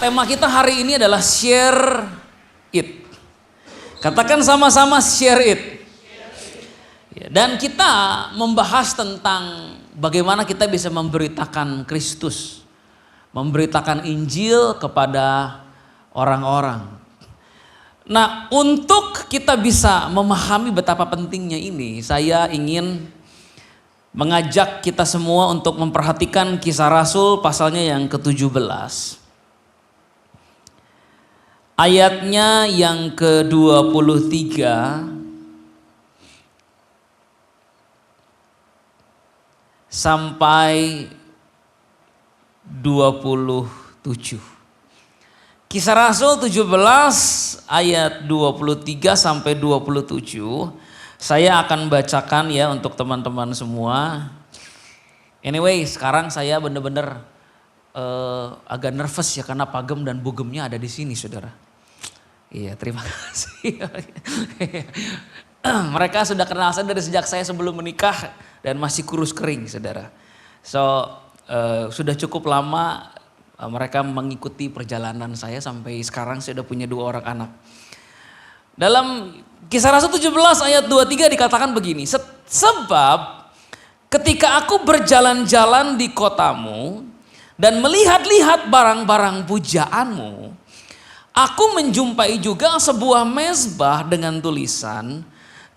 tema kita hari ini adalah share it. Katakan sama-sama share it. Dan kita membahas tentang bagaimana kita bisa memberitakan Kristus, memberitakan Injil kepada orang-orang. Nah, untuk kita bisa memahami betapa pentingnya ini, saya ingin mengajak kita semua untuk memperhatikan Kisah Rasul pasalnya yang ke-17. Ayatnya yang ke-23 sampai 27. Kisah Rasul 17 ayat 23 sampai 27. Saya akan bacakan ya untuk teman-teman semua. Anyway, sekarang saya benar-benar agak nervous ya karena pagem dan bugemnya ada di sini, saudara. Iya, terima kasih. Mereka sudah kenal saya dari sejak saya sebelum menikah dan masih kurus kering, saudara. Sudah cukup lama mereka mengikuti perjalanan saya sampai sekarang saya sudah punya 2 orang anak. Dalam Kisah Rasul 17 ayat 23 dikatakan begini, sebab ketika aku berjalan-jalan di kotamu dan melihat-lihat barang-barang pujaanmu, aku menjumpai juga sebuah mezbah dengan tulisan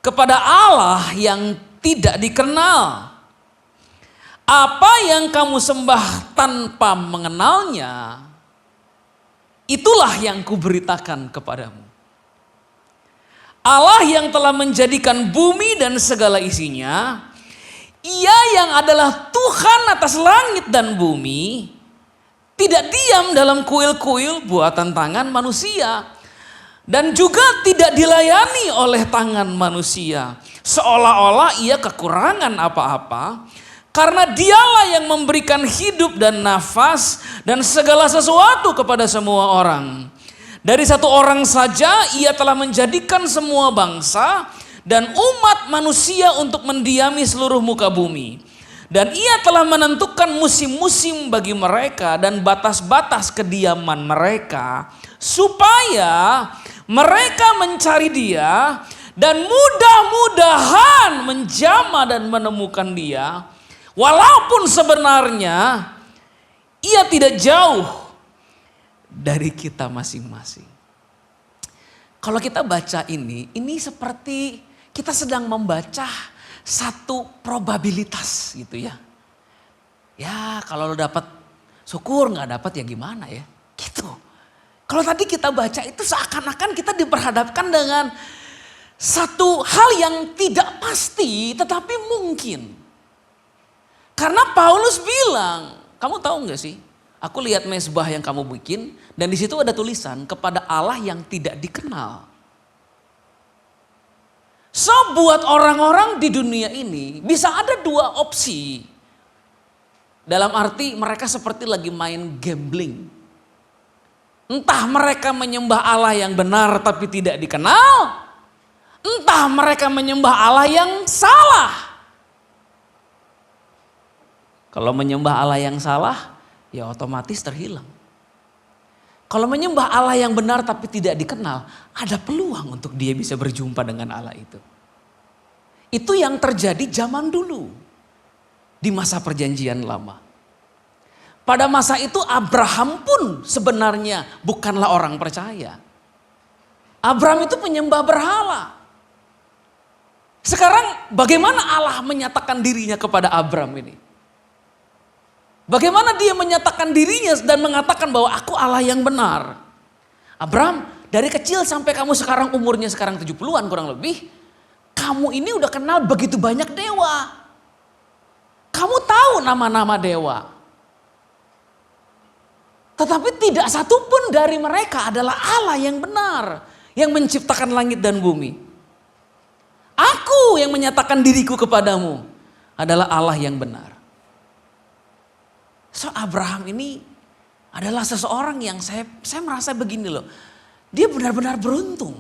kepada Allah yang tidak dikenal. Apa yang kamu sembah tanpa mengenalnya, itulah yang kuberitakan kepadamu. Allah yang telah menjadikan bumi dan segala isinya, Ia yang adalah Tuhan atas langit dan bumi, tidak diam dalam kuil-kuil buatan tangan manusia, dan juga tidak dilayani oleh tangan manusia, seolah-olah Ia kekurangan apa-apa, karena Dialah yang memberikan hidup dan nafas dan segala sesuatu kepada semua orang. Dari satu orang saja Ia telah menjadikan semua bangsa dan umat manusia untuk mendiami seluruh muka bumi. Dan Ia telah menentukan musim-musim bagi mereka dan batas-batas kediaman mereka, supaya mereka mencari Dia dan mudah-mudahan menjamah dan menemukan Dia, walaupun sebenarnya Ia tidak jauh dari kita masing-masing. Kalau kita baca ini seperti kita sedang membaca satu probabilitas gitu ya. Ya kalau lo dapat syukur, nggak dapat ya gimana ya gitu. Kalau tadi kita baca itu seakan-akan kita diperhadapkan dengan satu hal yang tidak pasti tetapi mungkin. Karena Paulus bilang, kamu tahu nggak sih? Aku lihat mezbah yang kamu bikin dan di situ ada tulisan kepada Allah yang tidak dikenal. So buat orang-orang di dunia ini bisa ada 2 opsi. Dalam arti mereka seperti lagi main gambling. Entah mereka menyembah Allah yang benar tapi tidak dikenal. Entah mereka menyembah Allah yang salah. Kalau menyembah Allah yang salah, ya otomatis terhilang. Kalau menyembah Allah yang benar tapi tidak dikenal, ada peluang untuk dia bisa berjumpa dengan Allah itu. Itu yang terjadi zaman dulu, di masa perjanjian lama. Pada masa itu Abraham pun sebenarnya bukanlah orang percaya. Abraham itu penyembah berhala. Sekarang bagaimana Allah menyatakan dirinya kepada Abraham ini? Bagaimana dia menyatakan dirinya dan mengatakan bahwa aku Allah yang benar. Abraham, dari kecil sampai kamu sekarang umurnya sekarang 70-an kurang lebih. Kamu ini udah kenal begitu banyak dewa. Kamu tahu nama-nama dewa. Tetapi tidak satupun dari mereka adalah Allah yang benar. Yang menciptakan langit dan bumi. Aku yang menyatakan diriku kepadamu adalah Allah yang benar. So Abraham ini adalah seseorang yang saya merasa begini loh. Dia benar-benar beruntung.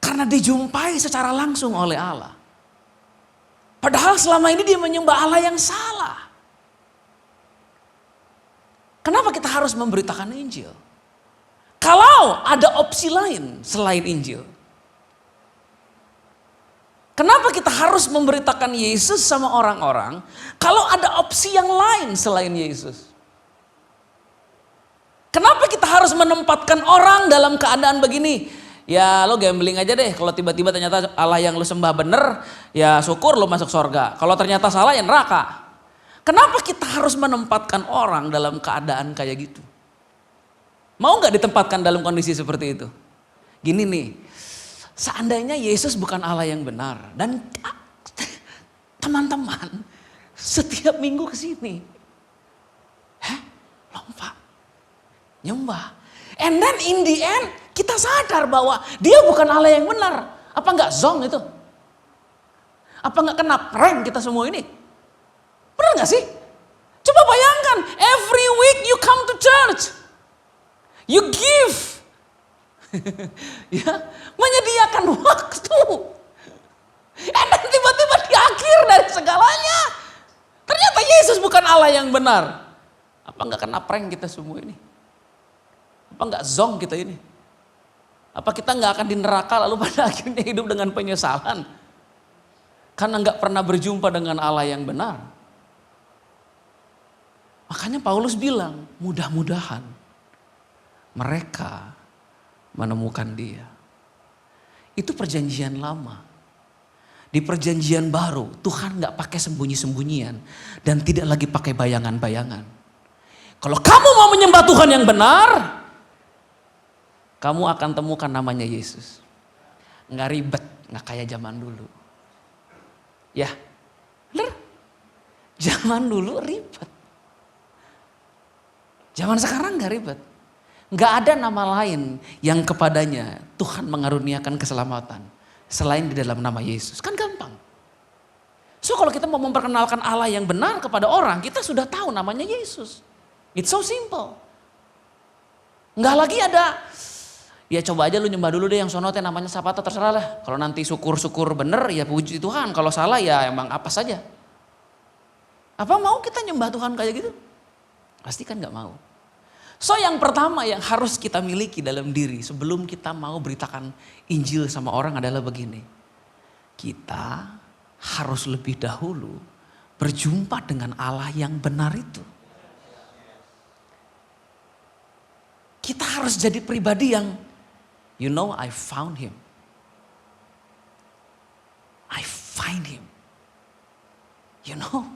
Karena dijumpai secara langsung oleh Allah. Padahal selama ini dia menyembah Allah yang salah. Kenapa Kenapa kita harus memberitakan Injil? Kalau ada opsi lain selain Injil. Kenapa kita harus memberitakan Yesus sama orang-orang kalau ada opsi yang lain selain Yesus? Kenapa kita harus menempatkan orang dalam keadaan begini? Ya lo gambling aja deh, kalau tiba-tiba ternyata Allah yang lo sembah bener, ya syukur lo masuk surga. Kalau ternyata salah ya neraka. Kenapa kita harus menempatkan orang dalam keadaan kayak gitu? Mau gak ditempatkan dalam kondisi seperti itu? Gini nih, seandainya Yesus bukan Allah yang benar dan teman-teman setiap minggu kesini, lompat, nyembah, and then in the end kita sadar bahwa dia bukan Allah yang benar. Apa gak zong itu? Apa gak kena prank kita semua ini? Benar gak sih? Coba bayangkan, every week you come to church. You give. Ya, menyediakan waktu. Dan tiba-tiba di akhir dari segalanya, ternyata Yesus bukan Allah yang benar. Apa gak kena prank kita semua ini? Apa gak zong kita ini? Apa kita gak akan di neraka lalu pada akhirnya hidup dengan penyesalan? Karena gak pernah berjumpa dengan Allah yang benar. Makanya Paulus bilang, mudah-mudahan mereka menemukan dia. Itu perjanjian lama. Di perjanjian baru, Tuhan gak pakai sembunyi-sembunyian dan tidak lagi pakai bayangan-bayangan. Kalau kamu mau menyembah Tuhan yang benar, kamu akan temukan namanya Yesus. Gak ribet, gak kayak zaman dulu. Ya, bener? Zaman dulu ribet. Zaman sekarang gak ribet. Gak ada nama lain yang kepadanya Tuhan mengaruniakan keselamatan selain di dalam nama Yesus. Kan gampang. So kalau kita mau memperkenalkan Allah yang benar kepada orang, kita sudah tahu namanya Yesus. It's so simple. Gak lagi ada, ya coba aja lu nyembah dulu deh yang sono teh namanya siapa tuh terserah lah. Kalau nanti syukur-syukur bener ya puji Tuhan. Kalau salah ya emang apa saja. Apa mau kita nyembah Tuhan kayak gitu? Pasti kan gak mau. So yang pertama yang harus kita miliki dalam diri sebelum kita mau beritakan Injil sama orang adalah begini. Kita harus lebih dahulu berjumpa dengan Allah yang benar itu. Kita harus jadi pribadi yang, you know, I found him. I find him. You know,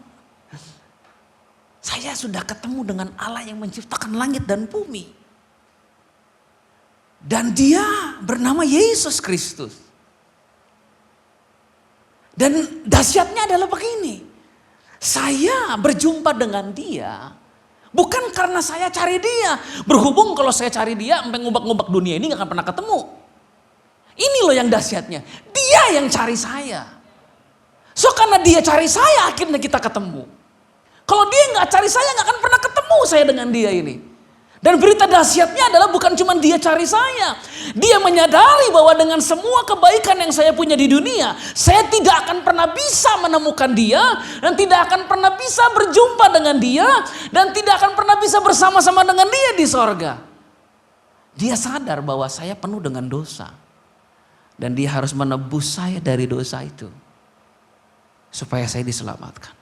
saya sudah ketemu dengan Allah yang menciptakan langit dan bumi. Dan dia bernama Yesus Kristus. Dan dahsyatnya adalah begini. Saya berjumpa dengan dia bukan karena saya cari dia. Berhubung kalau saya cari dia sampai ngubak-ngubak dunia ini gak akan pernah ketemu. Ini loh yang dahsyatnya. Dia yang cari saya. So karena dia cari saya akhirnya kita ketemu. Kalau dia nggak cari saya nggak akan pernah ketemu saya dengan dia ini. Dan berita dahsyatnya adalah bukan cuma dia cari saya. Dia menyadari bahwa dengan semua kebaikan yang saya punya di dunia, saya tidak akan pernah bisa menemukan dia. Dan tidak akan pernah bisa berjumpa dengan dia. Dan tidak akan pernah bisa bersama-sama dengan dia di sorga. Dia sadar bahwa saya penuh dengan dosa. Dan dia harus menebus saya dari dosa itu. Supaya saya diselamatkan.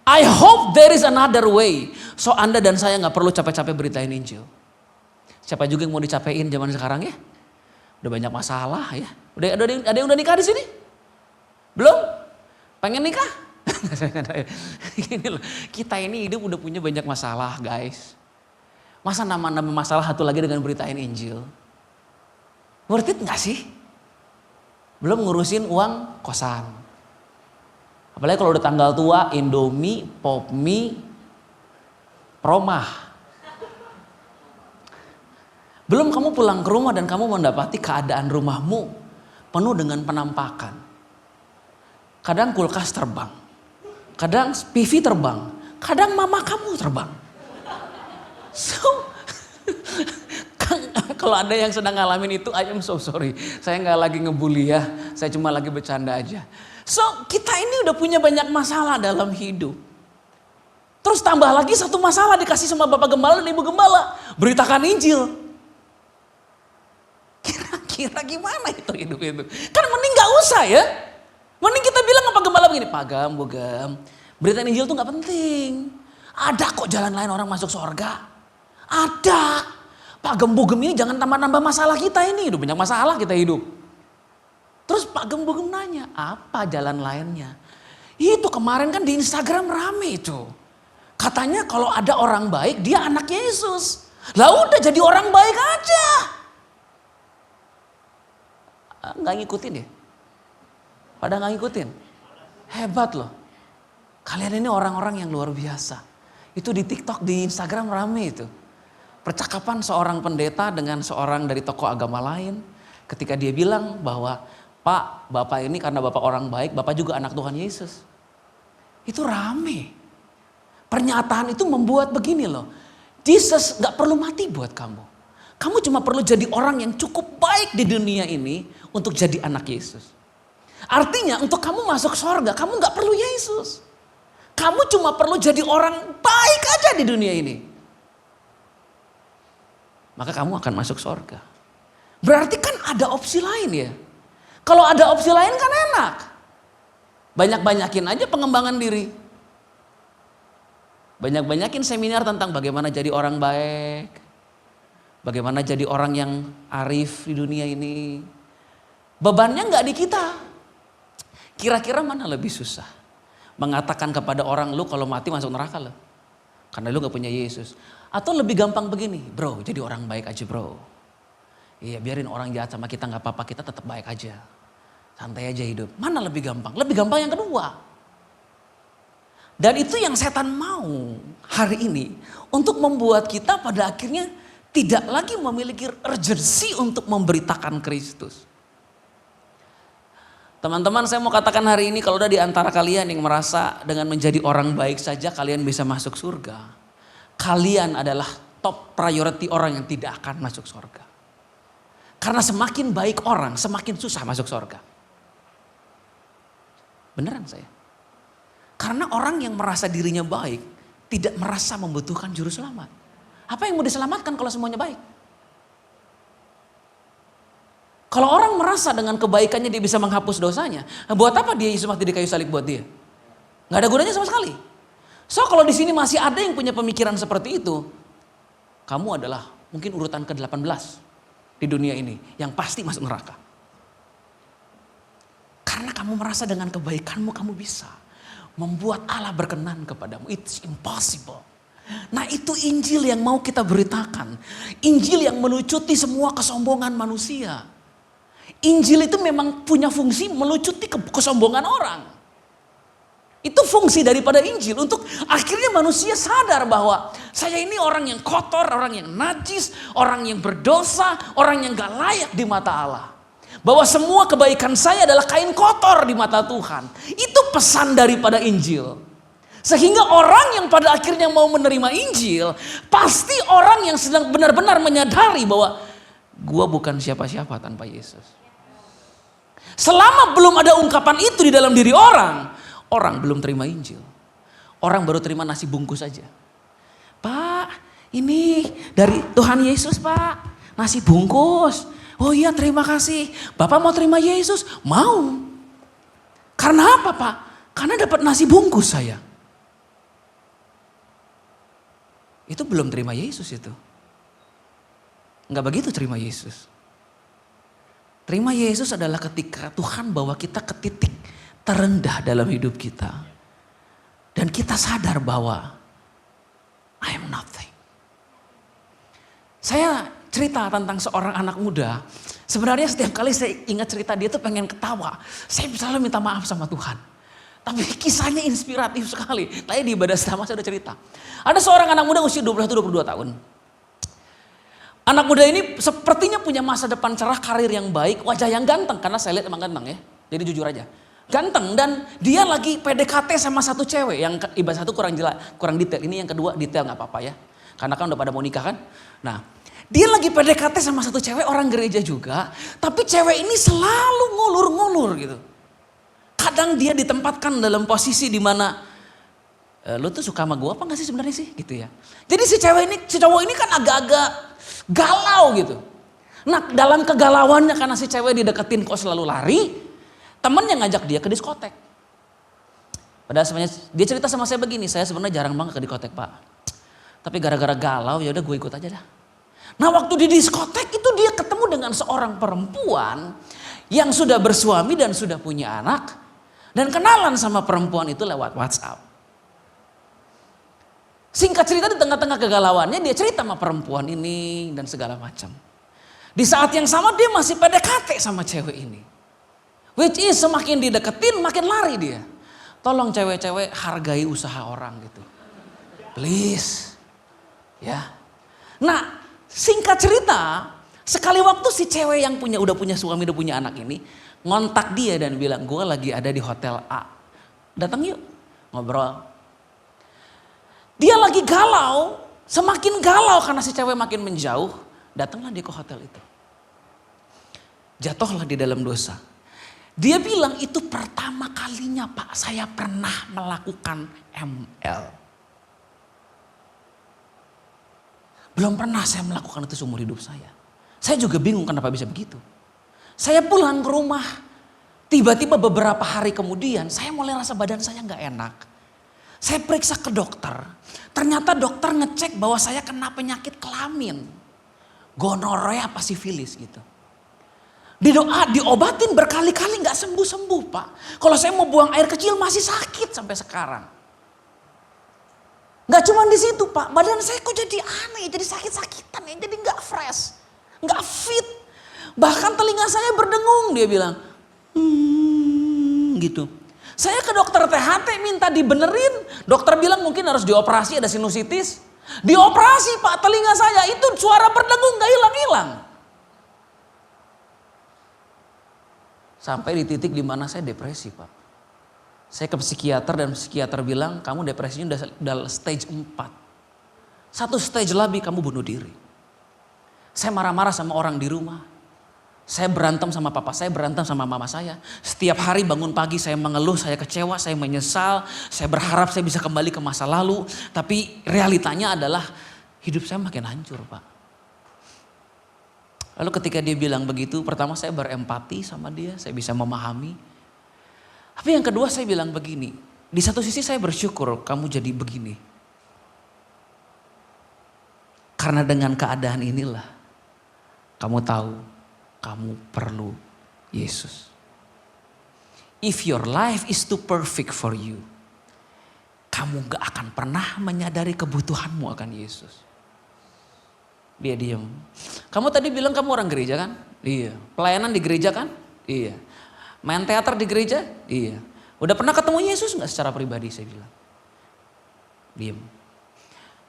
I hope there is another way. So Anda dan saya gak perlu capek-capek beritain Injil. Siapa juga yang mau dicapein zaman sekarang ya? Udah banyak masalah ya. Ada yang udah nikah di sini? Belum? Pengen nikah? Gini loh, kita ini hidup udah punya banyak masalah guys. Masa nama-nama masalah satu lagi dengan beritain Injil? Worth it gak sih? Belum ngurusin uang kosan. Apalagi kalau udah tanggal tua, Indomie, Popmie, Promah. Belum kamu pulang ke rumah dan kamu mendapati keadaan rumahmu penuh dengan penampakan. Kadang kulkas terbang, kadang PV terbang, kadang mama kamu terbang. So, kalau ada yang sedang ngalamin itu, I am so sorry. Saya nggak lagi ngebully ya, saya cuma lagi bercanda aja. So kita ini udah punya banyak masalah dalam hidup. Terus tambah lagi satu masalah dikasih sama Bapak Gembala dan Ibu Gembala. Beritakan Injil. Kira-kira gimana itu hidup itu? Kan mending gak usah ya. Mending kita bilang sama Pak Gembala begini, Pak Gem, Bu Gem, beritaan Injil tuh gak penting. Ada kok jalan lain orang masuk surga. Ada. Pak Gem, Bu Gem ini jangan tambah-tambah masalah kita ini. Udah banyak masalah kita hidup. Terus Pak Gem, Bu Gem nanya, apa jalan lainnya? Itu kemarin kan di Instagram rame itu. Katanya kalau ada orang baik dia anak Yesus. Lah udah jadi orang baik aja. Nggak ngikutin ya? Pada nggak ngikutin? Hebat loh. Kalian ini orang-orang yang luar biasa. Itu di TikTok, di Instagram rame itu. Percakapan seorang pendeta dengan seorang dari tokoh agama lain. Ketika dia bilang bahwa, Pak, Bapak ini karena Bapak orang baik, Bapak juga anak Tuhan Yesus. Itu rame. Pernyataan itu membuat begini loh. Jesus gak perlu mati buat kamu. Kamu cuma perlu jadi orang yang cukup baik di dunia ini untuk jadi anak Yesus. Artinya untuk kamu masuk surga, kamu gak perlu Yesus. Kamu cuma perlu jadi orang baik aja di dunia ini. Maka kamu akan masuk surga. Berarti kan ada opsi lain ya. Kalau ada opsi lain kan enak. Banyak-banyakin aja pengembangan diri. Banyak-banyakin seminar tentang bagaimana jadi orang baik. Bagaimana jadi orang yang arif di dunia ini. Bebannya nggak di kita. Kira-kira mana lebih susah? Mengatakan kepada orang, lu kalau mati masuk neraka lo. Karena lu gak punya Yesus. Atau lebih gampang begini, bro, jadi orang baik aja bro. Iya, biarin orang jahat sama kita gak apa-apa, kita tetap baik aja. Santai aja hidup. Mana lebih gampang? Lebih gampang yang kedua. Dan itu yang setan mau hari ini. Untuk membuat kita pada akhirnya tidak lagi memiliki urgensi untuk memberitakan Kristus. Teman-teman, saya mau katakan hari ini kalau ada di antara kalian yang merasa dengan menjadi orang baik saja kalian bisa masuk surga. Kalian adalah top priority orang yang tidak akan masuk surga. Karena semakin baik orang, semakin susah masuk surga. Beneran saya. Karena orang yang merasa dirinya baik tidak merasa membutuhkan juru selamat. Apa yang mau diselamatkan kalau semuanya baik? Kalau orang merasa dengan kebaikannya dia bisa menghapus dosanya, buat apa dia Yesus mati di kayu salib buat dia? Gak ada gunanya sama sekali. So kalau di sini masih ada yang punya pemikiran seperti itu, kamu adalah mungkin urutan ke-18 di dunia ini yang pasti masuk neraka. Karena kamu merasa dengan kebaikanmu kamu bisa membuat Allah berkenan kepadamu. It's impossible. Nah itu Injil yang mau kita beritakan. Injil yang melucuti semua kesombongan manusia. Injil itu memang punya fungsi melucuti kesombongan orang. Itu fungsi daripada Injil untuk akhirnya manusia sadar bahwa saya ini orang yang kotor, orang yang najis, orang yang berdosa, orang yang gak layak di mata Allah. Bahwa semua kebaikan saya adalah kain kotor di mata Tuhan. Itu pesan daripada Injil. Sehingga orang yang pada akhirnya mau menerima Injil, pasti orang yang sedang benar-benar menyadari bahwa gua bukan siapa-siapa tanpa Yesus. Selama belum ada ungkapan itu di dalam diri orang, orang belum terima Injil. Orang baru terima nasi bungkus saja. Pak, ini dari Tuhan Yesus Pak, nasi bungkus. Oh iya terima kasih. Bapak mau terima Yesus? Mau. Karena apa Pak? Karena dapat nasi bungkus saya. Itu belum terima Yesus itu. Enggak begitu terima Yesus. Terima Yesus adalah ketika Tuhan bawa kita ke titik terendah dalam hidup kita. Dan kita sadar bahwa I am nothing. Saya cerita tentang seorang anak muda. Sebenarnya setiap kali saya ingat cerita dia tuh pengen ketawa. Saya selalu minta maaf sama Tuhan. Tapi kisahnya inspiratif sekali. Tadi di ibadah sama saya udah cerita. Ada seorang anak muda usia 21-22 tahun. Anak muda ini sepertinya punya masa depan cerah, karir yang baik, wajah yang ganteng. Karena saya lihat emang ganteng ya. Jadi jujur aja. Ganteng dan dia lagi PDKT sama satu cewek. Yang ibadah satu kurang jelas, kurang detail. Ini yang kedua detail gak apa-apa ya. Karena kan udah pada mau nikah kan. Nah dia lagi PDKT sama satu cewek orang gereja juga. Tapi cewek ini selalu ngulur-ngulur gitu. Kadang dia ditempatkan dalam posisi di mana Lu tuh suka sama gue apa gak sih sebenarnya sih gitu ya. Jadi si cowok ini kan agak-agak galau gitu. Nah dalam kegalauannya karena si cewek dideketin kok selalu lari, temennya ngajak dia ke diskotek. Padahal sebenarnya dia cerita sama saya begini, saya sebenarnya jarang banget ke diskotek Pak. Tapi gara-gara galau ya udah gue ikut aja dah. Nah waktu di diskotek itu dia ketemu dengan seorang perempuan yang sudah bersuami dan sudah punya anak. Dan kenalan sama perempuan itu lewat WhatsApp. Singkat cerita di tengah-tengah kegalauannya dia cerita sama perempuan ini dan segala macam. Di saat yang sama dia masih PDKT sama cewek ini. Which is semakin dideketin makin lari dia. Tolong cewek-cewek hargai usaha orang gitu. Please. Ya. Nah, singkat cerita, sekali waktu si cewek yang udah punya suami, udah punya anak ini ngontak dia dan bilang, "Gue lagi ada di hotel A. Datang yuk, ngobrol." Dia lagi galau, semakin galau karena si cewek makin menjauh, datanglah dia ke hotel itu. Jatuhlah di dalam dosa. Dia bilang itu pertama kalinya Pak saya pernah melakukan ML. Belum pernah saya melakukan itu seumur hidup saya. Saya juga bingung kenapa bisa begitu. Saya pulang ke rumah. Tiba-tiba beberapa hari kemudian saya mulai rasa badan saya gak enak. Saya periksa ke dokter. Ternyata dokter ngecek bahwa saya kena penyakit kelamin. Gonorea apa sifilis gitu. Diobatin berkali-kali gak sembuh-sembuh Pak. Kalau saya mau buang air kecil masih sakit sampai sekarang. Gak cuma di situ Pak, badan saya kok jadi aneh, jadi sakit-sakitan ya, jadi gak fresh, gak fit. Bahkan telinga saya berdengung dia bilang, gitu. Saya ke dokter THT minta dibenerin, dokter bilang mungkin harus dioperasi ada sinusitis. Dioperasi Pak telinga saya itu suara berdengung gak hilang-hilang. Sampai di titik dimana saya depresi Pak. Saya ke psikiater dan psikiater bilang kamu depresinya udah stage 4. Satu stage lebih kamu bunuh diri. Saya marah-marah sama orang di rumah. Saya berantem sama papa saya, berantem sama mama saya. Setiap hari bangun pagi saya mengeluh, saya kecewa, saya menyesal. Saya berharap saya bisa kembali ke masa lalu. Tapi realitanya adalah hidup saya makin hancur Pak. Lalu ketika dia bilang begitu, pertama saya berempati sama dia, saya bisa memahami. Tapi yang kedua saya bilang begini, di satu sisi saya bersyukur kamu jadi begini. Karena dengan keadaan inilah kamu tahu kamu perlu Yesus. If your life is too perfect for you, kamu gak akan pernah menyadari kebutuhanmu akan Yesus. Dia diam. Kamu tadi bilang kamu orang gereja kan? Iya. Pelayanan di gereja kan? Iya. Main teater di gereja? Iya. Udah pernah ketemu Yesus gak secara pribadi? Saya bilang. Diam.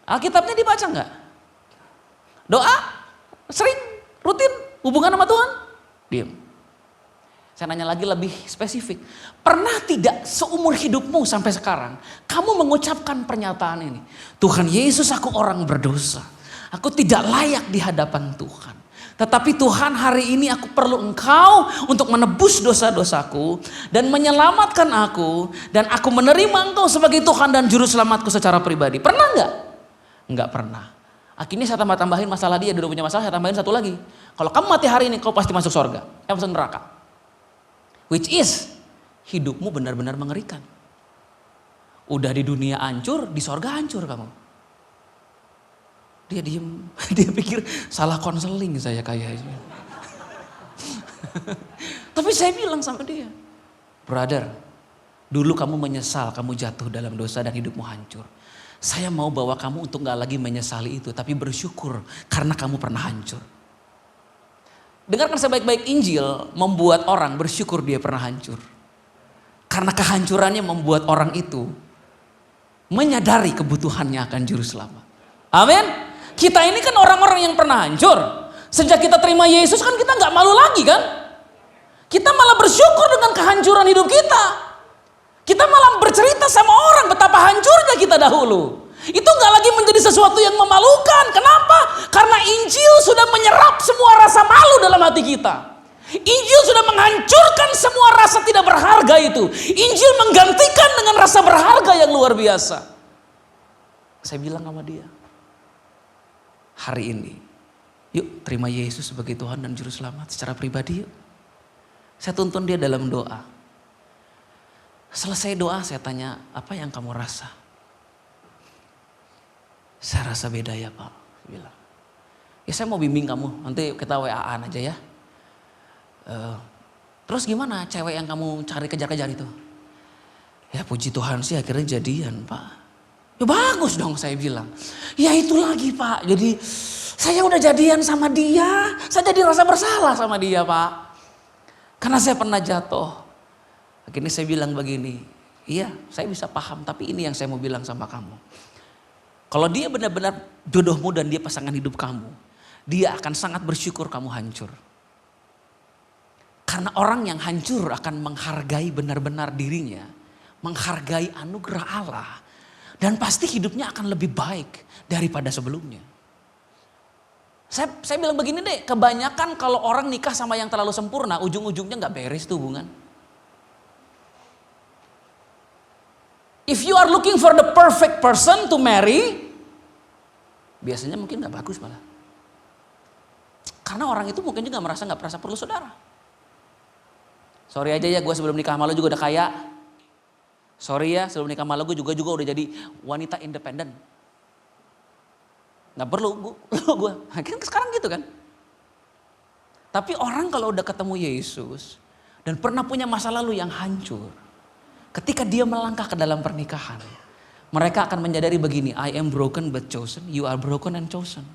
Alkitabnya dibaca gak? Doa? Sering? Rutin? Hubungan sama Tuhan? Diam. Saya nanya lagi lebih spesifik. Pernah tidak seumur hidupmu sampai sekarang kamu mengucapkan pernyataan ini? Tuhan Yesus, aku orang berdosa. Aku tidak layak di hadapan Tuhan. Tetapi Tuhan, hari ini aku perlu Engkau untuk menebus dosa-dosaku dan menyelamatkan aku, dan aku menerima Engkau sebagai Tuhan dan juru selamatku secara pribadi. Pernah enggak? Enggak pernah. Akhirnya saya tambahin masalah dia udah punya masalah, saya tambahin satu lagi. Kalau kamu mati hari ini kau pasti masuk surga, masuk neraka. Which is hidupmu benar-benar mengerikan. Udah di dunia hancur, di surga hancur kamu. Dia diem, dia pikir salah konseling saya kayaknya. Tapi saya bilang sama dia, brother, dulu kamu menyesal, kamu jatuh dalam dosa dan hidupmu hancur. Saya mau bawa kamu untuk gak lagi menyesali itu, tapi bersyukur karena kamu pernah hancur. Dengarkan saya baik-baik, Injil membuat orang bersyukur dia pernah hancur. Karena kehancurannya membuat orang itu menyadari kebutuhannya akan juru selamat. Amin. Kita ini kan orang-orang yang pernah hancur. Sejak kita terima Yesus kan kita gak malu lagi kan. Kita malah bersyukur dengan kehancuran hidup kita. Kita malah bercerita sama orang betapa hancurnya kita dahulu. Itu gak lagi menjadi sesuatu yang memalukan. Kenapa? Karena Injil sudah menyerap semua rasa malu dalam hati kita. Injil sudah menghancurkan semua rasa tidak berharga itu. Injil menggantikan dengan rasa berharga yang luar biasa. Saya bilang sama dia, hari ini, yuk terima Yesus sebagai Tuhan dan Juru Selamat secara pribadi yuk. Saya tuntun dia dalam doa. Selesai doa saya tanya, apa yang kamu rasa? Saya rasa beda ya Pak. Saya bilang, ya saya mau bimbing kamu, nanti kita WA-an aja ya. Terus gimana cewek yang kamu cari kejar-kejar itu? Ya puji Tuhan sih akhirnya jadian Pak. Ya bagus dong saya bilang. Ya itu lagi Pak, jadi saya udah jadian sama dia. Saya jadi rasa bersalah sama dia Pak. Karena saya pernah jatuh. Akhirnya saya bilang begini, iya saya bisa paham tapi ini yang saya mau bilang sama kamu. Kalau dia benar-benar jodohmu dan dia pasangan hidup kamu, dia akan sangat bersyukur kamu hancur. Karena orang yang hancur akan menghargai benar-benar dirinya, menghargai anugerah Allah. Dan pasti hidupnya akan lebih baik daripada sebelumnya. Saya bilang begini deh, kebanyakan kalau orang nikah sama yang terlalu sempurna, ujung-ujungnya gak beres tuh hubungan. If you are looking for the perfect person to marry, biasanya mungkin gak bagus malah. Karena orang itu mungkin juga gak merasa perlu saudara. Sorry aja ya, gue sebelum nikah sama lo juga udah kaya. Sorry ya, sebelum nikah sama lo gue juga udah jadi wanita independen. Gak perlu gue. Kan sekarang gitu kan. Tapi orang kalau udah ketemu Yesus dan pernah punya masa lalu yang hancur, ketika dia melangkah ke dalam pernikahan, mereka akan menyadari begini, I am broken but chosen, you are broken and chosen.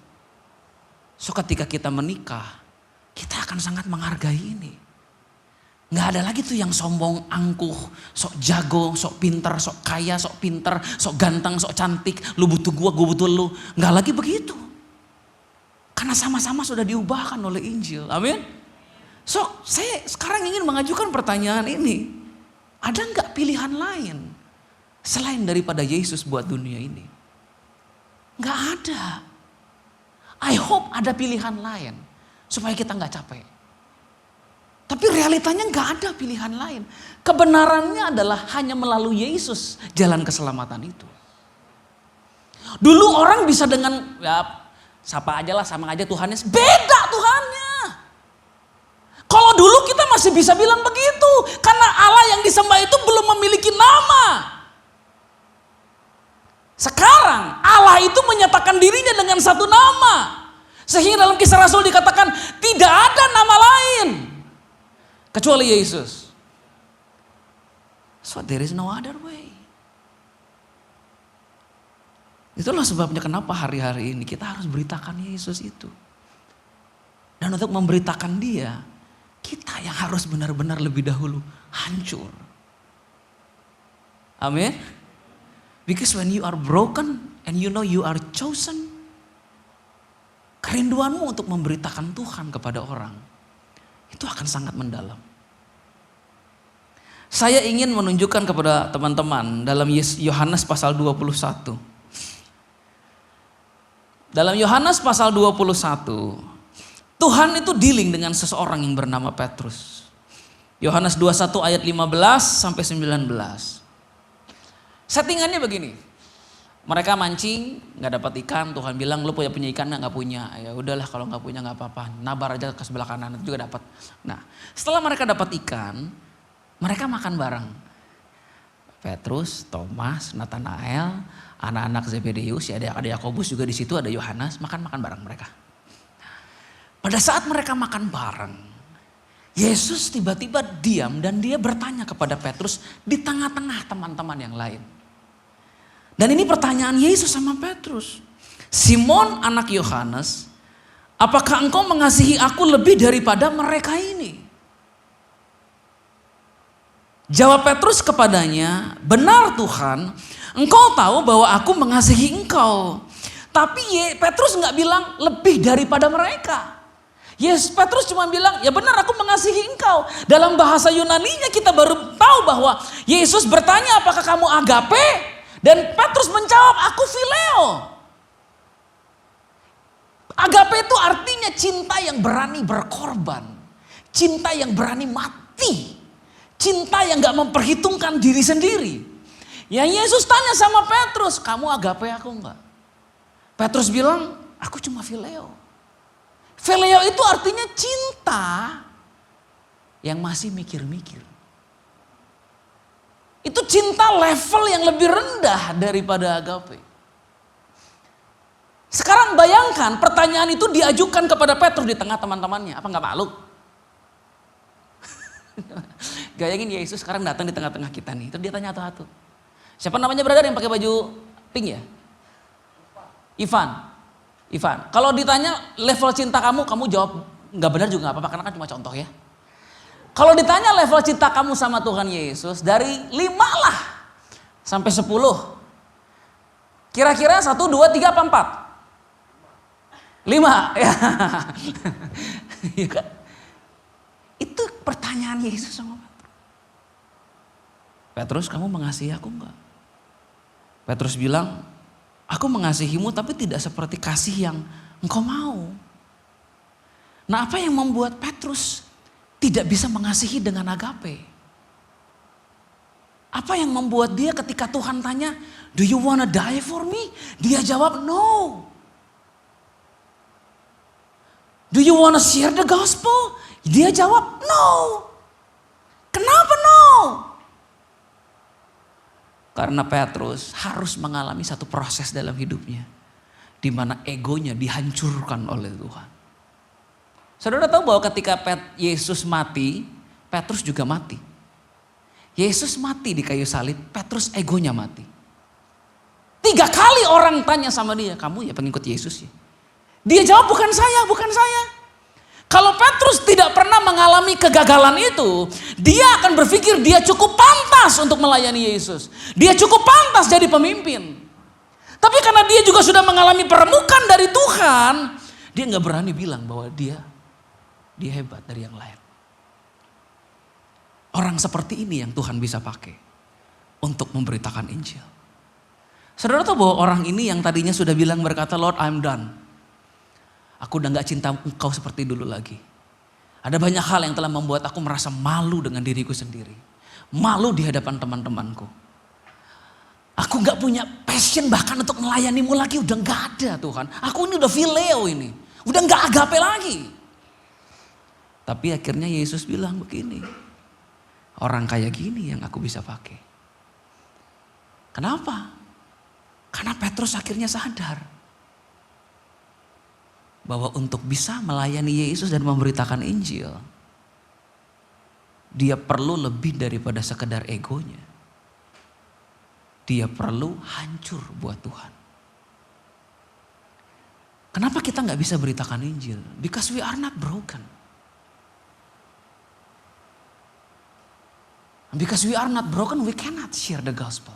So ketika kita menikah, kita akan sangat menghargai ini. Nggak ada lagi tuh yang sombong, angkuh, sok jago, sok pinter, sok kaya, sok pinter, sok ganteng, sok cantik. Lu butuh gua butuh lu. Nggak lagi begitu. Karena sama-sama sudah diubahkan oleh Injil. Amin. So saya sekarang ingin mengajukan pertanyaan ini. Ada nggak pilihan lain selain daripada Yesus buat dunia ini? Nggak ada. I hope ada pilihan lain supaya kita nggak capek. Tapi realitanya nggak ada pilihan lain. Kebenarannya adalah hanya melalui Yesus jalan keselamatan itu. Dulu orang bisa dengan ya sapa aja lah sama aja Tuhannya. Beda Tuhannya. Kalau dulu kita masih bisa bilang begitu. Karena Allah yang disembah itu belum memiliki nama. Sekarang Allah itu menyatakan dirinya dengan satu nama. Sehingga dalam Kisah Rasul dikatakan tidak ada nama lain kecuali Yesus. So there is no other way. Itulah sebabnya kenapa hari-hari ini kita harus beritakan Yesus itu. Dan untuk memberitakan dia, kita yang harus benar-benar lebih dahulu hancur. Amin. Because when you are broken and you know you are chosen, kerinduanmu untuk memberitakan Tuhan kepada orang, itu akan sangat mendalam. Saya ingin menunjukkan kepada teman-teman dalam Yohanes pasal 21. Dalam Yohanes pasal 21, Tuhan itu dealing dengan seseorang yang bernama Petrus. Yohanes 21 ayat 15 sampai 19. Settingannya begini. Mereka mancing, nggak dapat ikan. Tuhan bilang, lu punya ikan nggak punya? Ya udahlah, kalau nggak punya nggak apa-apa. Nabar aja ke sebelah kanan itu juga dapat. Nah, setelah mereka dapat ikan, mereka makan bareng. Petrus, Thomas, Nathanael, anak-anak Zebedeus, ya ada Yakobus juga di situ, ada Yohanes, makan bareng mereka. Pada saat mereka makan bareng, Yesus tiba-tiba diam dan dia bertanya kepada Petrus di tengah-tengah teman-teman yang lain. Dan ini pertanyaan Yesus sama Petrus. Simon anak Yohanes, apakah engkau mengasihi aku lebih daripada mereka ini? Jawab Petrus kepadanya, benar Tuhan, engkau tahu bahwa aku mengasihi engkau. Tapi Petrus gak bilang lebih daripada mereka. Petrus cuma bilang, ya benar aku mengasihi engkau. Dalam bahasa Yunaninya kita baru tahu bahwa Yesus bertanya apakah kamu agape? Dan Petrus menjawab, aku phileo. Agape itu artinya cinta yang berani berkorban. Cinta yang berani mati. Cinta yang gak memperhitungkan diri sendiri. Ya Yesus tanya sama Petrus, kamu agape aku enggak? Petrus bilang, aku cuma phileo. Phileo itu artinya cinta yang masih mikir-mikir. Itu cinta level yang lebih rendah daripada agape. Sekarang bayangkan pertanyaan itu diajukan kepada Petrus di tengah teman-temannya. Apa nggak malu? Bayangin Yesus sekarang datang di tengah-tengah kita nih. Terus dia tanya satu-satu. Siapa namanya brother yang pakai baju pink ya? Ivan. Kalau ditanya level cinta kamu jawab nggak benar juga nggak apa-apa karena kan cuma contoh ya. Kalau ditanya level cinta kamu sama Tuhan Yesus dari 5 lah sampai 10. Kira-kira 1, 2, 3 apa 4? 5 ya. Ya kan? Itu pertanyaan Yesus sama Petrus. Petrus, kamu mengasihi aku enggak? Petrus bilang, aku mengasihimu tapi tidak seperti kasih yang engkau mau. Nah, apa yang membuat Petrus tidak bisa mengasihi dengan agape? Apa yang membuat dia ketika Tuhan tanya, do you wanna die for me? Dia jawab no. Do you wanna share the gospel? Dia jawab no. Kenapa no? Karena Petrus harus mengalami satu proses dalam hidupnya, di mana egonya dihancurkan oleh Tuhan. Saudara tahu bahwa ketika Yesus mati, Petrus juga mati. Yesus mati di kayu salib, Petrus egonya mati. 3 kali orang tanya sama dia, kamu ya pengikut Yesus ya? Dia jawab bukan saya. Kalau Petrus tidak pernah mengalami kegagalan itu, dia akan berpikir dia cukup pantas untuk melayani Yesus. Dia cukup pantas jadi pemimpin. Tapi karena dia juga sudah mengalami peremukan dari Tuhan, dia gak berani bilang bahwa dia hebat dari yang lain. Orang seperti ini yang Tuhan bisa pakai untuk memberitakan Injil. Saudara tahu bahwa orang ini yang tadinya sudah bilang berkata, Lord I'm done. Aku udah gak cinta engkau seperti dulu lagi. Ada banyak hal yang telah membuat aku merasa malu dengan diriku sendiri. Malu di hadapan teman-temanku. Aku gak punya passion bahkan untuk melayanimu lagi. Udah gak ada Tuhan. Aku ini udah phileo ini. Udah gak agape lagi. Tapi akhirnya Yesus bilang begini. Orang kayak gini yang aku bisa pakai. Kenapa? Karena Petrus akhirnya sadar bahwa untuk bisa melayani Yesus dan memberitakan Injil, dia perlu lebih daripada sekedar egonya. Dia perlu hancur buat Tuhan. Kenapa kita gak bisa beritakan Injil? Because we are not broken. Because we are not broken, we cannot share the gospel.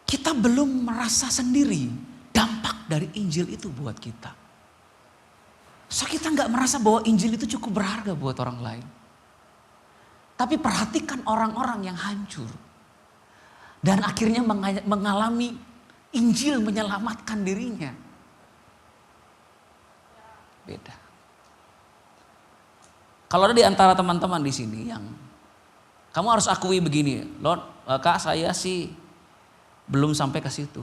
Kita belum merasa sendiri dampak dari Injil itu buat kita. So kita gak merasa bahwa Injil itu cukup berharga buat orang lain. Tapi perhatikan orang-orang yang hancur. Dan akhirnya mengalami Injil menyelamatkan dirinya. Beda. Kalau ada di antara teman-teman di sini yang kamu harus akui begini, Lord, Kak saya sih belum sampai ke situ.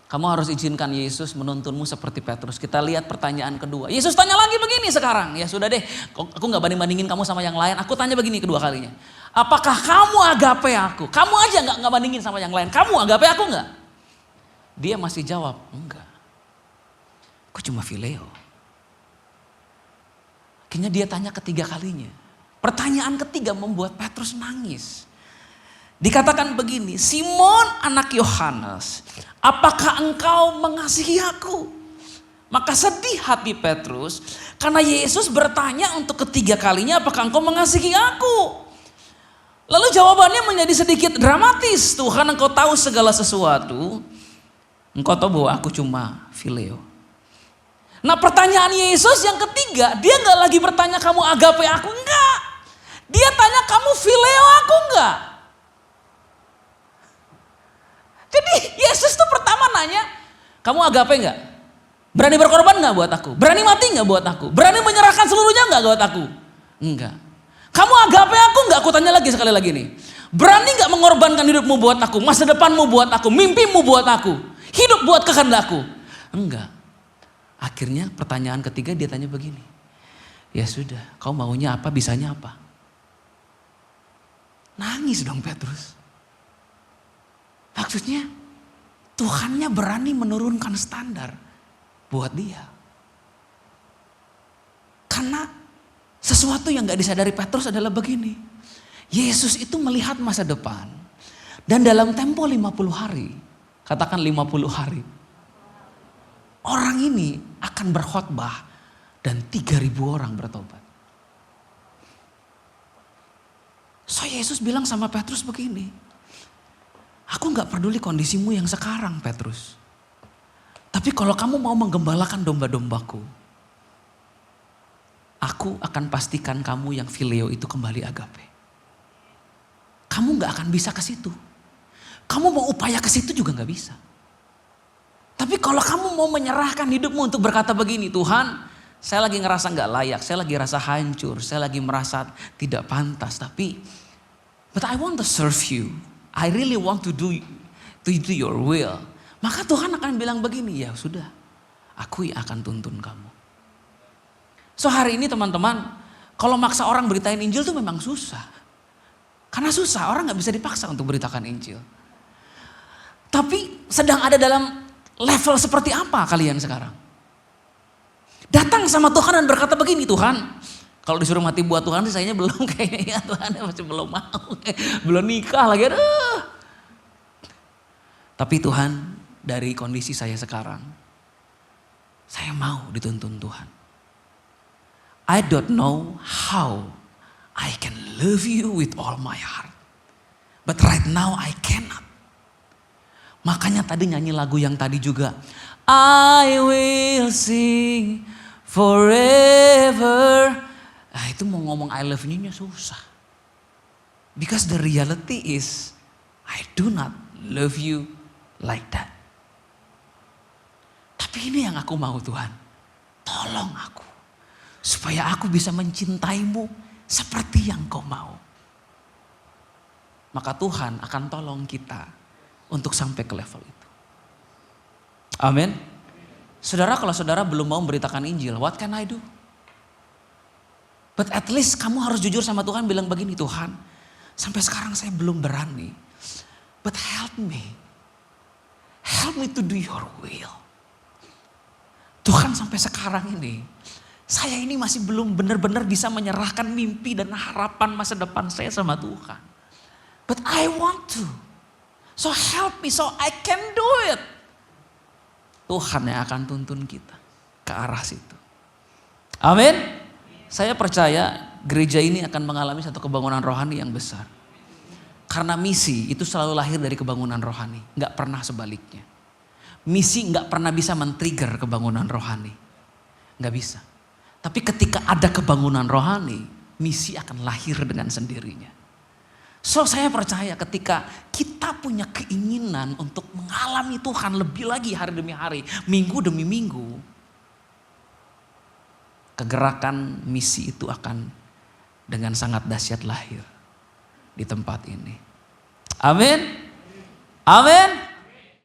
Kamu harus izinkan Yesus menuntunmu seperti Petrus. Kita lihat pertanyaan kedua. Yesus tanya lagi begini sekarang. Ya sudah deh, aku gak banding-bandingin kamu sama yang lain. Aku tanya begini kedua kalinya. Apakah kamu agape aku? Kamu aja gak bandingin sama yang lain. Kamu agape aku gak? Dia masih jawab, enggak. Aku cuma phileo. Akhirnya dia tanya ketiga kalinya. Pertanyaan ketiga membuat Petrus nangis. Dikatakan begini, Simon anak Yohanes, apakah engkau mengasihi aku? Maka sedih hati Petrus karena Yesus bertanya untuk ketiga kalinya, apakah engkau mengasihi aku? Lalu jawabannya menjadi sedikit dramatis. Tuhan, engkau tahu segala sesuatu. Engkau tahu bahwa aku cuma phileo. Nah pertanyaan Yesus yang ketiga, dia gak lagi bertanya kamu agape aku, enggak. Dia tanya kamu phileo aku enggak. Jadi Yesus tuh pertama nanya, kamu agape enggak? Berani berkorban enggak buat aku? Berani mati enggak buat aku? Berani menyerahkan seluruhnya enggak buat aku? Enggak. Kamu agape aku nggak? Aku tanya lagi sekali lagi nih. Berani nggak mengorbankan hidupmu buat aku, masa depanmu buat aku, mimpimu buat aku, hidup buat kehendakku? Enggak. Akhirnya pertanyaan ketiga dia tanya begini. Ya sudah, kau maunya apa, bisanya apa? Nangis dong Petrus. Maksudnya Tuhannya berani menurunkan standar buat dia. Karena sesuatu yang gak disadari Petrus adalah begini. Yesus itu melihat masa depan. Dan dalam tempo 50 hari. Katakan 50 hari. Orang ini akan berkhotbah. Dan 3.000 orang bertobat. So Yesus bilang sama Petrus begini. Aku gak peduli kondisimu yang sekarang Petrus. Tapi kalau kamu mau menggembalakan domba-dombaku. Aku akan pastikan kamu yang fileo itu kembali agape. Kamu gak akan bisa ke situ. Kamu mau upaya ke situ juga gak bisa. Tapi kalau kamu mau menyerahkan hidupmu untuk berkata begini, Tuhan, saya lagi ngerasa gak layak, saya lagi rasa hancur, saya lagi merasa tidak pantas. Tapi, but I want to serve you. I really want to do your will. Maka Tuhan akan bilang begini, ya sudah, aku yang akan tuntun kamu. So hari ini teman-teman, kalau maksa orang beritain Injil itu memang susah. Karena susah, orang gak bisa dipaksa untuk beritakan Injil. Tapi sedang ada dalam level seperti apa kalian sekarang? Datang sama Tuhan dan berkata begini, Tuhan, kalau disuruh mati buat Tuhan sih sayanya belum kayaknya, Tuhan masih belum mau, belum nikah lagi. Tapi Tuhan, dari kondisi saya sekarang, saya mau dituntun Tuhan. I don't know how I can love you with all my heart. But right now I cannot. Makanya tadi nyanyi lagu yang tadi juga. I will sing forever. Nah itu mau ngomong I love you-nya susah. Because the reality is I do not love you like that. Tapi ini yang aku mau Tuhan. Tolong aku. Supaya aku bisa mencintaimu seperti yang kau mau. Maka Tuhan akan tolong kita untuk sampai ke level itu. Amin. Saudara, kalau saudara belum mau memberitakan Injil, what can I do? But at least kamu harus jujur sama Tuhan, bilang begini, Tuhan, sampai sekarang saya belum berani. But help me. Help me to do your will. Tuhan, sampai sekarang ini saya ini masih belum benar-benar bisa menyerahkan mimpi dan harapan masa depan saya sama Tuhan. But I want to. So help me so I can do it. Tuhan yang akan tuntun kita ke arah situ. Amin. Saya percaya gereja ini akan mengalami satu kebangunan rohani yang besar. Karena misi itu selalu lahir dari kebangunan rohani. Gak pernah sebaliknya. Misi gak pernah bisa men-trigger kebangunan rohani. Gak bisa. Tapi ketika ada kebangunan rohani, misi akan lahir dengan sendirinya. So saya percaya ketika kita punya keinginan untuk mengalami Tuhan lebih lagi hari demi hari, minggu demi minggu, kegerakan misi itu akan dengan sangat dahsyat lahir di tempat ini. Amin. Amin.